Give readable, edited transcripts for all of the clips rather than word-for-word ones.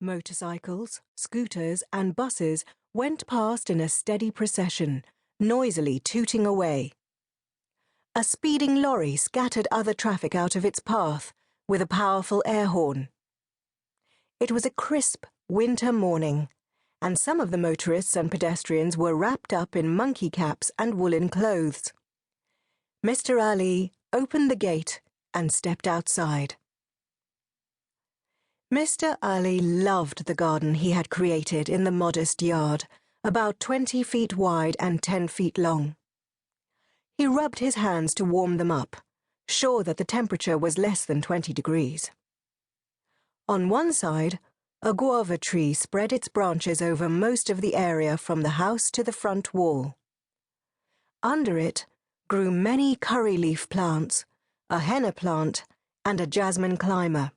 Motorcycles, scooters, and buses went past in a steady procession, noisily tooting away. A speeding lorry scattered other traffic out of its path with a powerful air horn. It was a crisp winter morning, and some of the motorists and pedestrians were wrapped up in monkey caps and woolen clothes. Mr. Ali opened the gate and stepped outside. Mr. Ali loved the garden he had created in the modest yard, about 20 feet wide and 10 feet long. He rubbed his hands to warm them up, sure that the temperature was less than 20 degrees. On one side, a guava tree spread its branches over most of the area from the house to the front wall. Under it grew many curry leaf plants, a henna plant, and a jasmine climber.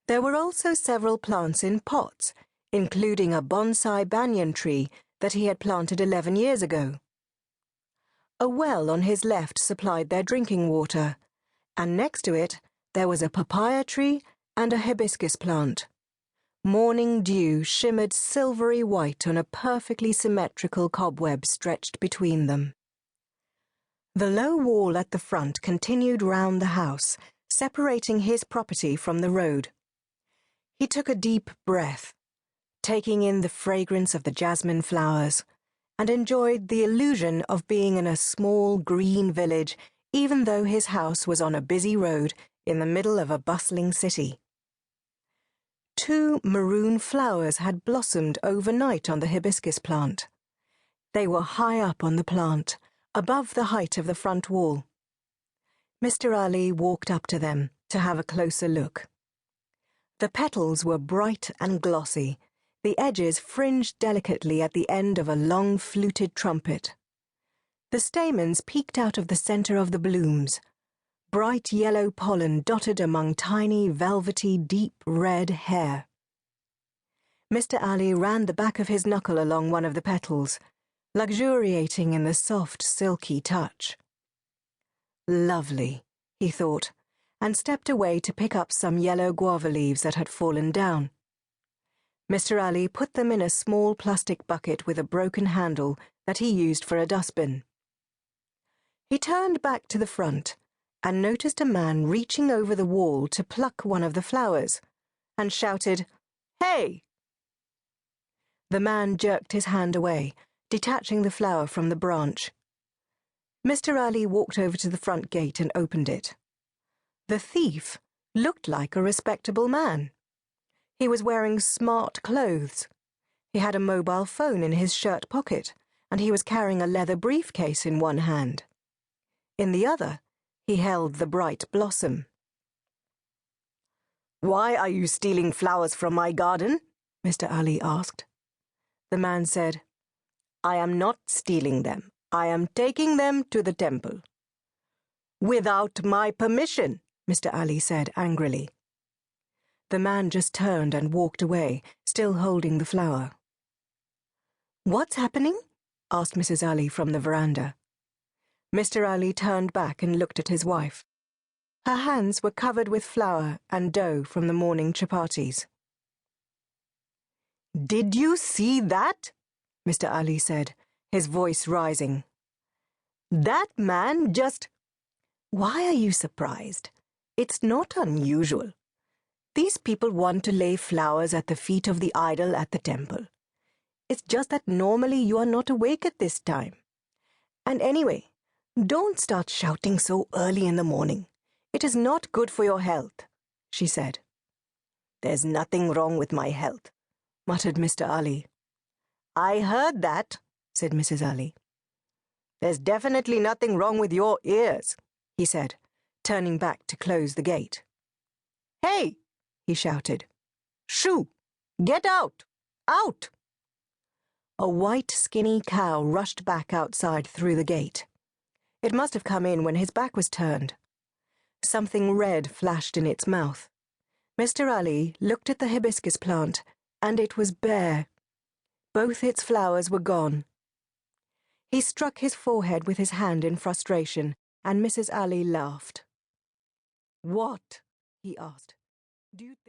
There were also several plants in pots, including a bonsai banyan tree that he had planted 11 years ago. A well on his left supplied their drinking water, and next to it there was a papaya tree and a hibiscus plant. Morning dew shimmered silvery white on a perfectly symmetrical cobweb stretched between them. The low wall at the front continued round the house, separating his property from the road. He took a deep breath, taking in the fragrance of the jasmine flowers, and enjoyed the illusion of being in a small green village, even though his house was on a busy road in the middle of a bustling city. 2 maroon flowers had blossomed overnight on the hibiscus plant. They were high up on the plant, above the height of the front wall. Mr. Ali walked up to them to have a closer look. The petals were bright and glossy, the edges fringed delicately at the end of a long fluted trumpet. The stamens peeked out of the center of the blooms, bright yellow pollen dotted among tiny, velvety, deep red hair. Mr. Ali ran the back of his knuckle along one of the petals, luxuriating in the soft, silky touch. Lovely, he thought, and stepped away to pick up some yellow guava leaves that had fallen down. Mr. Ali put them in a small plastic bucket with a broken handle that he used for a dustbin. He turned back to the front and noticed a man reaching over the wall to pluck one of the flowers, and shouted, "Hey!" The man jerked his hand away, detaching the flower from the branch. Mr. Ali walked over to the front gate and opened it. The thief looked like a respectable man. He was wearing smart clothes. He had a mobile phone in his shirt pocket, and he was carrying a leather briefcase in one hand. In the other, he held the bright blossom. "Why are you stealing flowers from my garden?" Mr. Ali asked. The man said, "I am not stealing them. I am taking them to the temple." "Without my permission," Mr. Ali said angrily. The man just turned and walked away, still holding the flower. "What's happening?" asked Mrs. Ali from the veranda. Mr. Ali turned back and looked at his wife. Her hands were covered with flour and dough from the morning chapatis. "Did you see that?" Mr. Ali said, his voice rising. "That man just—" "Why are you surprised? It's not unusual. These people want to lay flowers at the feet of the idol at the temple. It's just that normally you are not awake at this time. And anyway, don't start shouting so early in the morning. It is not good for your health," she said. "There's nothing wrong with my health," muttered Mr. Ali. "I heard that," said Mrs. Ali. "There's definitely nothing wrong with your ears," he said, turning back to close the gate. "Hey!" he shouted. "Shoo! Get out! Out!" A white, skinny cow rushed back outside through the gate. It must have come in when his back was turned. Something red flashed in its mouth. Mr. Ali looked at the hibiscus plant, and it was bare. Both its flowers were gone. He struck his forehead with his hand in frustration, and Mrs. Ali laughed. "What?" he asked. "Do you think